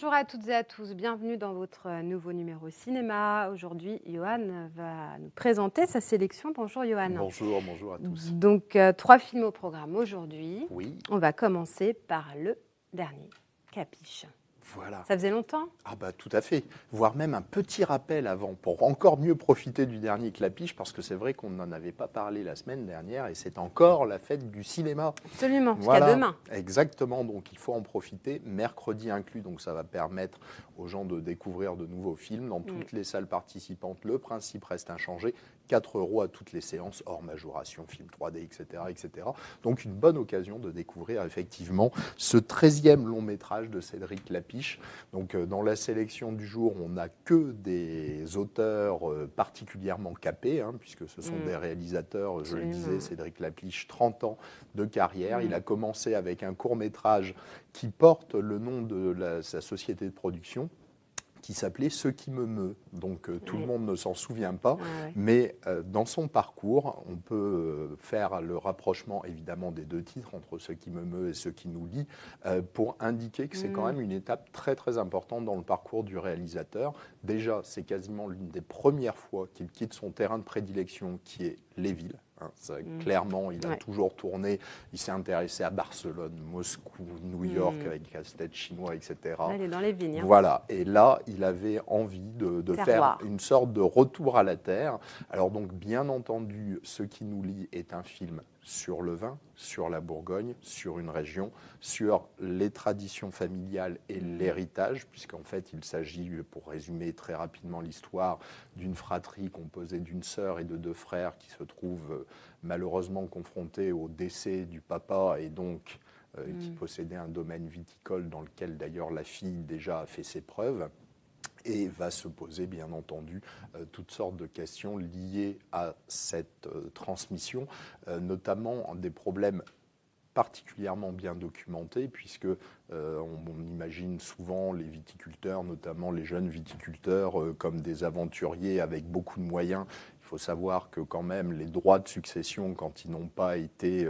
Bonjour à toutes et à tous, bienvenue dans votre nouveau numéro cinéma. Aujourd'hui, Johan va nous présenter sa sélection. Bonjour Johan. Bonjour à tous. Donc, 3 films au programme aujourd'hui. Oui. On va commencer par le dernier, Clapiche. Voilà. Ça faisait longtemps ? Ah bah tout à fait, voire même un petit rappel avant pour encore mieux profiter du dernier Clapiche parce que c'est vrai qu'on n'en avait pas parlé la semaine dernière et c'est encore la fête du cinéma. Absolument, Voilà, jusqu'à demain. Exactement, donc il faut en profiter, mercredi inclus, donc ça va permettre aux gens de découvrir de nouveaux films dans toutes les salles participantes. Le principe reste inchangé, 4 € à toutes les séances, hors majoration, film 3D, etc., etc. Donc une bonne occasion de découvrir effectivement ce 13e long métrage de Cédric Clapiche. Donc dans la sélection du jour, on n'a que des auteurs particulièrement capés, puisque ce sont des réalisateurs, je le disais, Cédric Clapiche, 30 ans de carrière. Il a commencé avec un court-métrage qui porte le nom de sa société de production, qui s'appelait Ce qui me meut. Donc tout le monde ne s'en souvient pas, mais dans son parcours, on peut faire le rapprochement évidemment des deux titres, entre Ce qui me meut et Ce qui nous lie, pour indiquer que c'est quand même une étape très très importante dans le parcours du réalisateur. Déjà, c'est quasiment l'une des premières fois qu'il quitte son terrain de prédilection, qui est les villes. Clairement, il a toujours tourné, il s'est intéressé à Barcelone, Moscou, New York, avec casse-tête chinois, etc. Il est dans les vignes. Voilà, et là, il avait envie de faire une sorte de retour à la terre. Alors donc, bien entendu, Ce qui nous lie est un film sur le vin, sur la Bourgogne, sur une région, sur les traditions familiales et l'héritage, puisqu'en fait, il s'agit, pour résumer très rapidement l'histoire, d'une fratrie composée d'une sœur et de 2 frères qui se trouvent malheureusement confrontés au décès du papa et donc qui possédait un domaine viticole dans lequel d'ailleurs la fille déjà a fait ses preuves. Et va se poser, bien entendu, toutes sortes de questions liées à cette transmission, notamment des problèmes particulièrement bien documentés, puisque on imagine souvent les viticulteurs, notamment les jeunes viticulteurs, comme des aventuriers avec beaucoup de moyens. Il faut savoir que quand même les droits de succession, quand ils n'ont pas été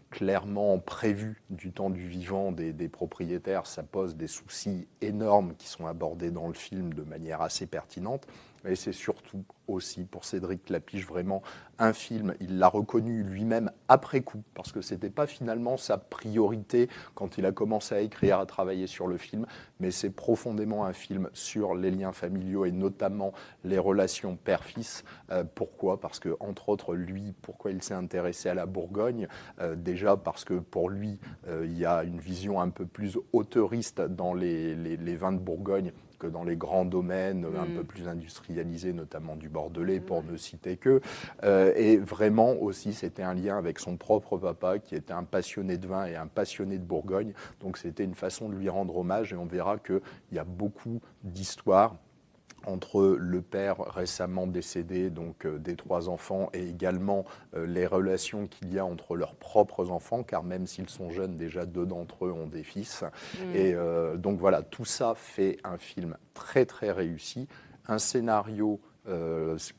clairement prévus du temps du vivant des propriétaires, ça pose des soucis énormes qui sont abordés dans le film de manière assez pertinente. Et c'est surtout aussi pour Cédric Clapiche vraiment un film, il l'a reconnu lui-même après coup, parce que ce n'était pas finalement sa priorité quand il a commencé à écrire, à travailler sur le film, mais c'est profondément un film sur les liens familiaux et notamment les relations père-fils. Pourquoi ? Parce que, entre autres, lui, pourquoi il s'est intéressé à la Bourgogne ? Déjà parce que pour lui, il y a une vision un peu plus auteuriste dans les vins de Bourgogne que dans les grands domaines un peu plus industrialisés, notamment du Bordelais, pour ne citer que. Et vraiment aussi, c'était un lien avec son propre papa, qui était un passionné de vin et un passionné de Bourgogne. Donc c'était une façon de lui rendre hommage, et on verra qu'il y a beaucoup d'histoires entre le père récemment décédé, donc des 3 enfants, et également les relations qu'il y a entre leurs propres enfants, car même s'ils sont jeunes, déjà 2 d'entre eux ont des fils. Et donc voilà, tout ça fait un film très très réussi, un scénario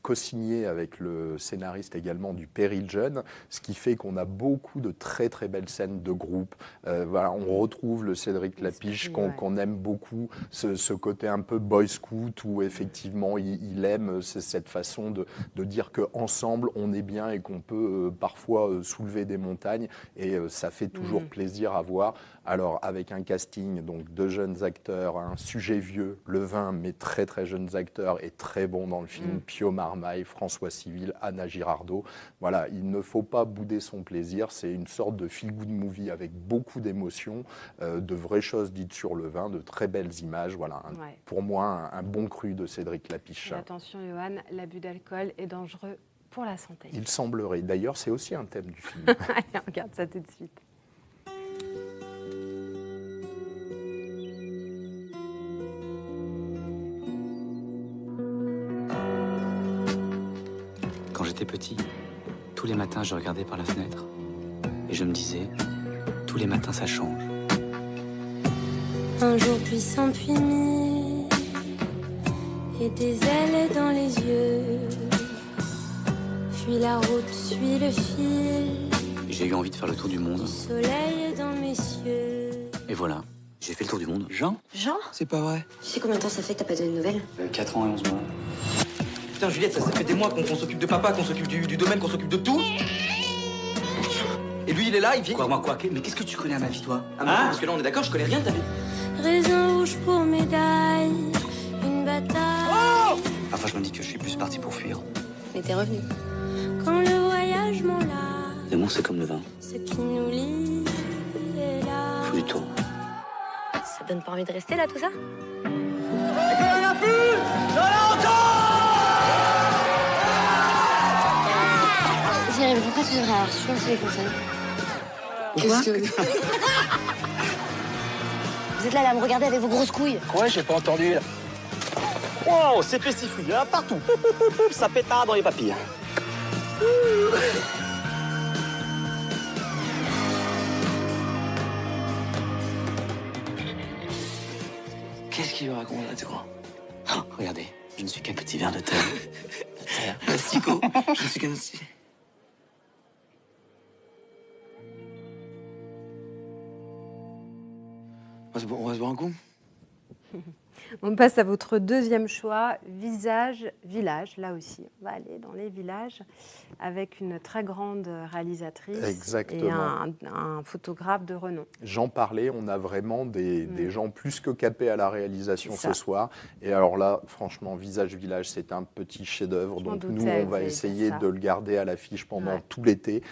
co-signé avec le scénariste également du Péril Jeune, ce qui fait qu'on a beaucoup de très très belles scènes de groupe. Voilà, on retrouve le Cédric Clapiche qu'on aime beaucoup, ce côté un peu boy scout où effectivement il aime cette façon de dire qu'ensemble on est bien et qu'on peut parfois soulever des montagnes, et ça fait toujours plaisir à voir. Alors avec un casting donc de jeunes acteurs, un sujet vieux, le vin, mais très très jeunes acteurs et très bons dans le film, Pio Marmaille, François Civil, Anna Girardot. Voilà, il ne faut pas bouder son plaisir, c'est une sorte de feel-good movie avec beaucoup d'émotions, de vraies choses dites sur le vin, de très belles images. Voilà, pour moi, un bon cru de Cédric Clapiche. Et attention Johan, l'abus d'alcool est dangereux pour la santé. Il semblerait. D'ailleurs, c'est aussi un thème du film. Allez, on regarde ça tout de suite. Quand j'étais petit, tous les matins, je regardais par la fenêtre et je me disais, tous les matins, ça change. Un jour puissant puis mille, et des ailes dans les yeux. Fuis la route, suis le fil. J'ai eu envie de faire le tour du monde. Du soleil dans mes cieux. Et voilà, J'ai fait le tour du monde. Jean? Jean? C'est pas vrai. Tu sais combien de temps ça fait que t'as pas donné de nouvelles? 4 ans et 11 mois. Putain, Juliette, ça fait des mois qu'on s'occupe de papa, qu'on s'occupe du domaine, qu'on s'occupe de tout. Et lui, il est là, il vient... Quoi, moi, quoi? Mais qu'est-ce que tu connais à ma vie, toi? Ah, parce que là, on est d'accord, je connais rien de ta vie. Raisin rouge pour médaille, une bataille. Oh! Parfois, je me dis que je suis plus parti pour fuir. Mais t'es revenu. Quand le voyage m'en l'a, L'amour, c'est comme le vin. ce qui nous lie est là. Faut du temps. Ça donne pas envie de rester là, tout ça? Jérémy, pourquoi tu devrais avoir souvent les conseils? Qu'est-ce que... Vous êtes là à me regarder avec vos grosses couilles. Ouais, j'ai pas entendu, là. Wow, c'est pestifouille, hein, partout. Poup, poup, poup, poup, ça pétard dans les papilles. Qu'est-ce qu'il lui raconte, là, tu crois? Oh, regardez, je ne suis qu'un petit ver de terre. Plastico, je ne suis qu'un... On va se boire un coup? On passe à votre deuxième choix, visage, village. Là aussi, on va aller dans les villages avec une très grande réalisatrice Exactement. et un photographe de renom. J'en parlais, on a vraiment des gens plus que capés à la réalisation C'est ça. ce soir. Et alors là, franchement, Visage Village, c'est un petit chef-d'œuvre. Je m'en Donc nous, doutais, on vous va allez essayer dire ça. de le garder à l'affiche pendant Ouais. tout l'été.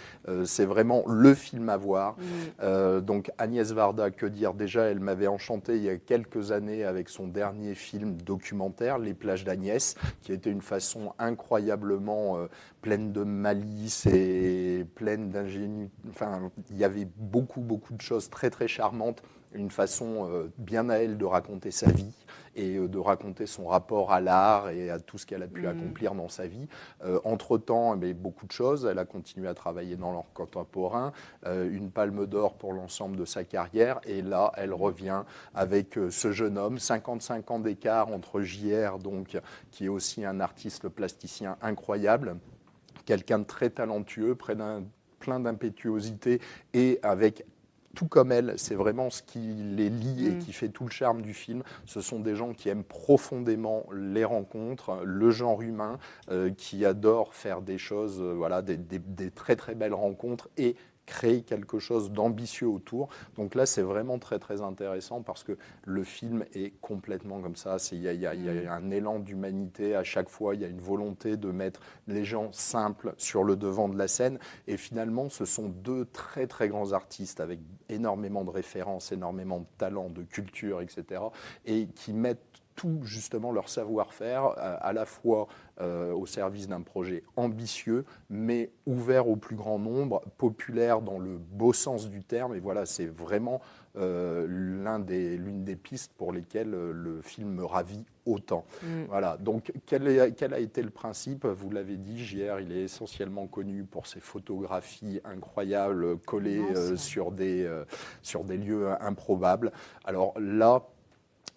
C'est vraiment le film à voir. Donc Agnès Varda, que dire? Déjà, elle m'avait enchanté il y a quelques années avec son dernier film documentaire, Les plages d'Agnès, qui était une façon incroyablement pleine de malice et pleine d'ingénuité. Enfin, il y avait beaucoup de choses très très charmantes, une façon bien à elle de raconter sa vie et de raconter son rapport à l'art et à tout ce qu'elle a pu accomplir dans sa vie. Entre-temps, beaucoup de choses. Elle a continué à travailler dans l'art contemporain, une palme d'or pour l'ensemble de sa carrière. Et là, elle revient avec ce jeune homme, 55 ans d'écart entre JR, donc, qui est aussi un artiste plasticien incroyable, quelqu'un de très talentueux, plein d'impétuosité et avec... Tout comme elle, c'est vraiment ce qui les lie et qui fait tout le charme du film. Ce sont des gens qui aiment profondément les rencontres, le genre humain, qui adorent faire des choses, des très très belles rencontres et créer quelque chose d'ambitieux autour. Donc là, c'est vraiment très très intéressant parce que le film est complètement comme ça. Il y a un élan d'humanité à chaque fois. Il y a une volonté de mettre les gens simples sur le devant de la scène. Et finalement, ce sont deux très très grands artistes avec énormément de références, énormément de talent, de culture, etc. Et qui mettent tout justement leur savoir-faire à la fois au service d'un projet ambitieux, mais ouvert au plus grand nombre, populaire dans le beau sens du terme. Et voilà, c'est vraiment l'une des pistes pour lesquelles le film me ravit autant. Voilà. Donc, quel a été le principe? Vous l'avez dit, JR, il est essentiellement connu pour ses photographies incroyables, collées sur des lieux improbables. Alors là,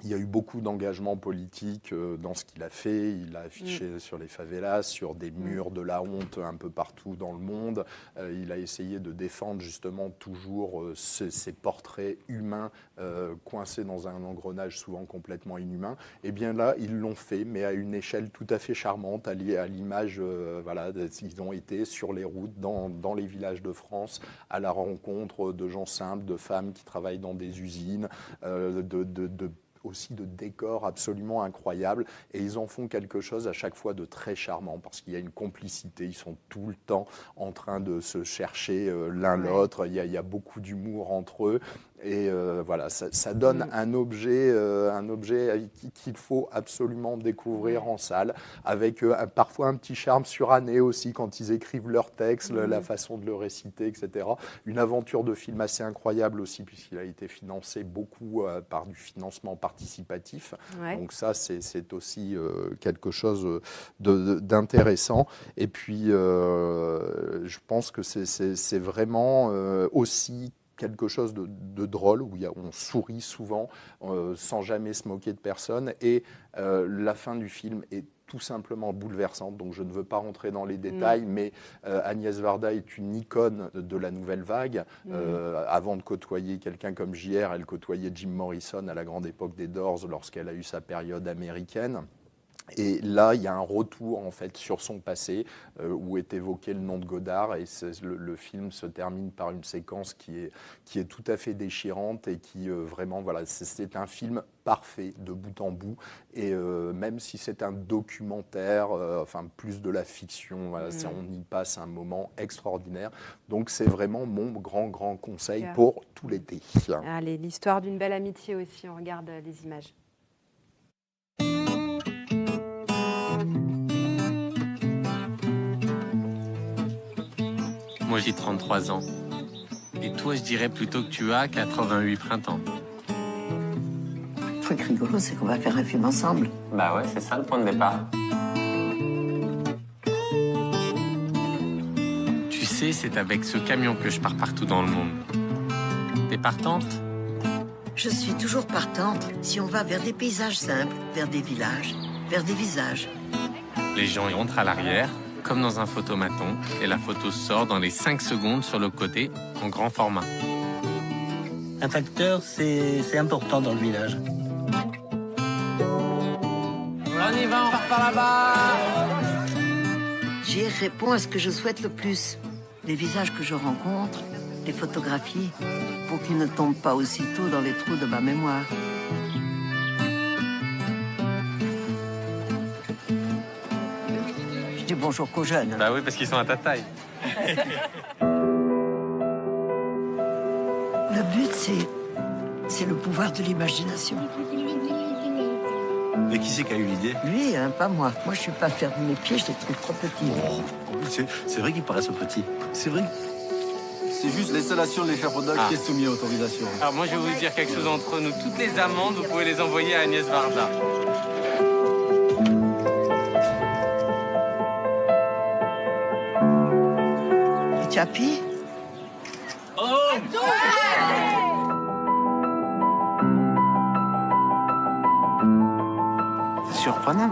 il y a eu beaucoup d'engagement politique dans ce qu'il a fait. Il a affiché sur les favelas, sur des murs de la honte un peu partout dans le monde. Il a essayé de défendre justement toujours ces portraits humains coincés dans un engrenage souvent complètement inhumain. Et bien là, ils l'ont fait, mais à une échelle tout à fait charmante, à l'image, ils ont été sur les routes, dans les villages de France, à la rencontre de gens simples, de femmes qui travaillent dans des usines, aussi de décors absolument incroyables, et ils en font quelque chose à chaque fois de très charmant parce qu'il y a une complicité, ils sont tout le temps en train de se chercher l'un l'autre, il y a beaucoup d'humour entre eux. Et voilà, ça donne un objet qu'il faut absolument découvrir en salle, avec parfois un petit charme suranné aussi quand ils écrivent leur texte, la façon de le réciter, etc. Une aventure de film assez incroyable aussi, puisqu'il a été financé beaucoup par du financement participatif. Ouais. Donc ça, c'est aussi quelque chose d'intéressant. Et puis, je pense que c'est vraiment aussi quelque chose de drôle, où on sourit souvent, sans jamais se moquer de personne. Et la fin du film est tout simplement bouleversante. Donc je ne veux pas rentrer dans les détails, mais Agnès Varda est une icône de la nouvelle vague. Avant de côtoyer quelqu'un comme J.R., elle côtoyait Jim Morrison à la grande époque des Doors lorsqu'elle a eu sa période américaine. Et là, il y a un retour en fait sur son passé où est évoqué le nom de Godard, et le film se termine par une séquence qui est tout à fait déchirante et qui vraiment, voilà, c'est un film parfait de bout en bout. Et même si c'est un documentaire, enfin plus de la fiction, voilà, on y passe un moment extraordinaire. Donc c'est vraiment mon grand conseil pour tout l'été. Allez, l'histoire d'une belle amitié aussi, on regarde les images. Moi, j'ai 33 ans. Et toi, je dirais plutôt que tu as 88 printemps. Le truc rigolo, c'est qu'on va faire un film ensemble. Bah ouais, c'est ça le point de départ. Tu sais, c'est avec ce camion que je pars partout dans le monde. T'es partante? Je suis toujours partante si on va vers des paysages simples, vers des villages, vers des visages. Les gens y rentrent à l'arrière, comme dans un photomaton, et la photo sort dans les 5 secondes sur le côté, en grand format. Un facteur, c'est important dans le village. On y va, on part par là-bas. J.R. répond à ce que je souhaite le plus. Les visages que je rencontre, les photographies, pour qu'ils ne tombent pas aussitôt dans les trous de ma mémoire. Je dis bonjour qu'aux jeunes. Bah oui, parce qu'ils sont à ta taille. Le but, c'est le pouvoir de l'imagination. Mais qui c'est qui a eu l'idée? Lui, hein, pas moi. Moi, je suis pas faire de mes pieds, je les trouve trop petits. C'est vrai qu'ils paraissent petits. C'est vrai. C'est juste l'installation de l'échafaudage qui est soumis à autorisation. Alors moi, je vais vous dire quelque chose entre nous. Toutes les amendes, vous pouvez les envoyer à Agnès Varda. Chapi? C'est surprenant.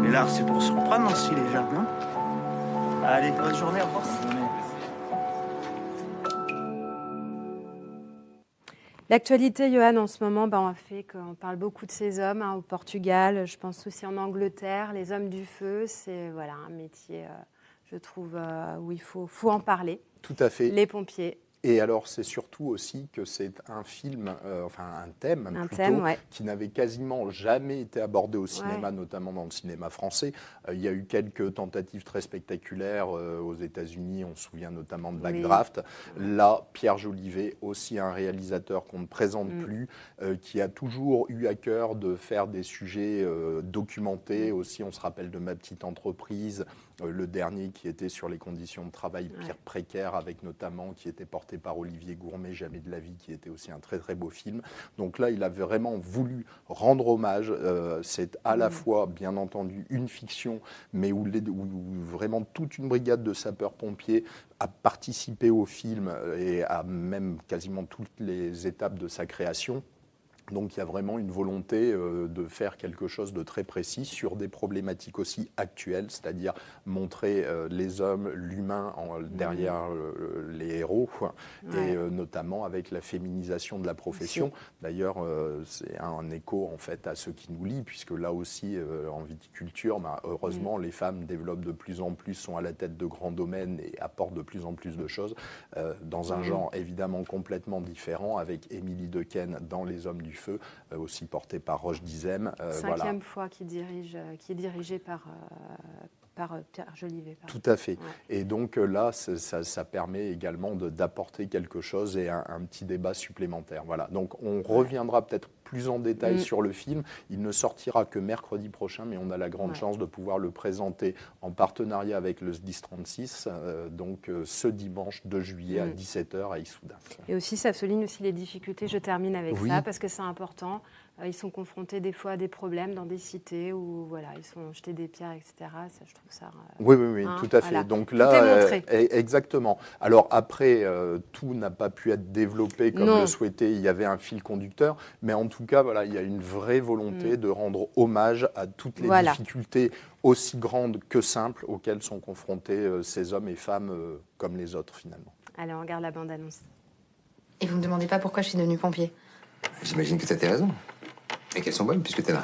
Mais l'art, c'est pour surprendre aussi les gens, non? Allez, bonne journée, au revoir. L'actualité, Johan, en ce moment, on fait qu'on parle beaucoup de ces hommes au Portugal. Je pense aussi en Angleterre. Les hommes du feu, c'est voilà, un métier, je trouve, où il faut en parler. Tout à fait. Les pompiers. Et alors, c'est surtout aussi que c'est un film, enfin un thème plutôt, qui n'avait quasiment jamais été abordé au cinéma, notamment dans le cinéma français. Il y a eu quelques tentatives très spectaculaires aux États-Unis, on se souvient notamment de Backdraft. Là, Pierre Jolivet, aussi un réalisateur qu'on ne présente plus, qui a toujours eu à cœur de faire des sujets documentés. Aussi, on se rappelle de Ma petite entreprise, le dernier qui était sur les conditions de travail précaires, avec notamment, qui était porté par Olivier Gourmet, Jamais de la vie, qui était aussi un très très beau film. Donc là, il a vraiment voulu rendre hommage. C'est à la fois, bien entendu, une fiction, mais où vraiment toute une brigade de sapeurs-pompiers a participé au film et à même quasiment toutes les étapes de sa création. Donc il y a vraiment une volonté de faire quelque chose de très précis sur des problématiques aussi actuelles, c'est-à-dire montrer les hommes, l'humain derrière les héros, et notamment avec la féminisation de la profession. D'ailleurs, c'est un écho en fait à ceux qui nous lient, puisque là aussi, en viticulture, heureusement, les femmes développent de plus en plus, sont à la tête de grands domaines et apportent de plus en plus de choses, dans un genre évidemment complètement différent, avec Émilie Dequesne dans Les Hommes du Feu, aussi porté par Roche Dizem. Cinquième fois qui est dirigé par Pierre Jolivet. Tout à fait. Et donc là, ça permet également d'apporter quelque chose et un petit débat supplémentaire. Voilà. Donc on reviendra peut-être plus en détail sur le film. Il ne sortira que mercredi prochain, mais on a la grande chance de pouvoir le présenter en partenariat avec le SDIS 36, donc ce dimanche 2 juillet à 17h à Issoudun. Et aussi, ça souligne aussi les difficultés, je termine avec ça, parce que c'est important, ils sont confrontés des fois à des problèmes dans des cités où voilà, ils sont jetés des pierres, etc. Ça, je trouve ça. Oui, tout à fait. Voilà. Donc Tout là, est montré. Exactement. Alors après, tout n'a pas pu être développé comme le souhaitait. Il y avait un fil conducteur, mais en tout cas, voilà, il y a une vraie volonté de rendre hommage à toutes les difficultés aussi grandes que simples auxquelles sont confrontés ces hommes et femmes comme les autres finalement. Allez, on regarde la bande-annonce. Et vous me demandez pas pourquoi je suis devenue pompier? J'imagine que t'as tes raisons. Et qu'elles sont bonnes puisque t'es là.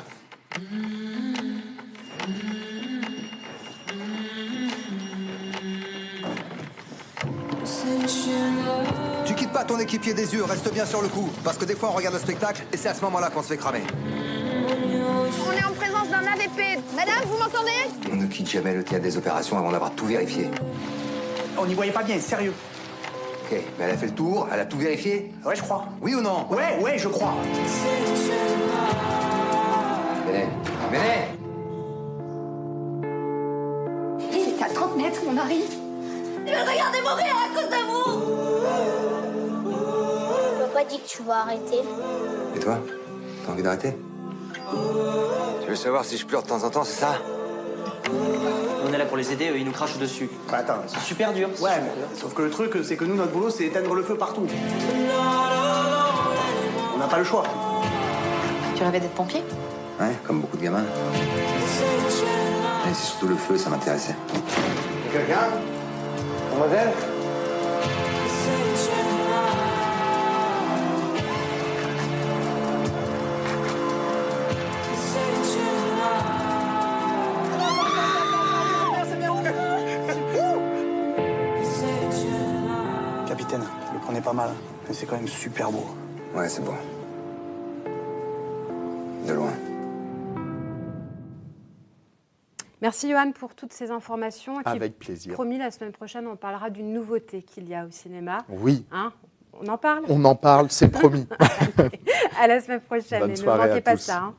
Tu quittes pas ton équipier des yeux, reste bien sur le coup. Parce que des fois on regarde le spectacle et c'est à ce moment-là qu'on se fait cramer. On est en présence d'un AVP. Madame, vous m'entendez? On ne quitte jamais le théâtre des opérations avant d'avoir tout vérifié. On n'y voyait pas bien, sérieux. Ok, mais elle a fait le tour, elle a tout vérifié? Ouais, je crois. Oui ou non? Ouais, je crois. Venez. Il est à 30 mètres, mon mari. Je vais le regarder mourir à cause de vous. Papa dit que tu vas arrêter. Et toi? T'as envie d'arrêter? Tu veux savoir si je pleure de temps en temps, c'est ça? On est là pour les aider, ils nous crachent dessus. Bah attends, C'est super dur. ouais, sauf que le truc, c'est que nous, notre boulot, c'est éteindre le feu partout. On n'a pas le choix. Tu rêvais d'être pompier? Ouais, comme beaucoup de gamins. Mais c'est surtout le feu, ça m'intéressait. Quelqu'un? Mademoiselle? Capitaine, le prenez pas mal, mais c'est quand même super beau. Ouais, c'est beau. De loin. Merci Johan pour toutes ces informations. Avec plaisir. Promis, la semaine prochaine, on parlera d'une nouveauté qu'il y a au cinéma. Oui. Hein, on en parle? On en parle, c'est promis. Allez, à la semaine prochaine. Bonne et soirée ne manquez à pas tous. ça. Hein.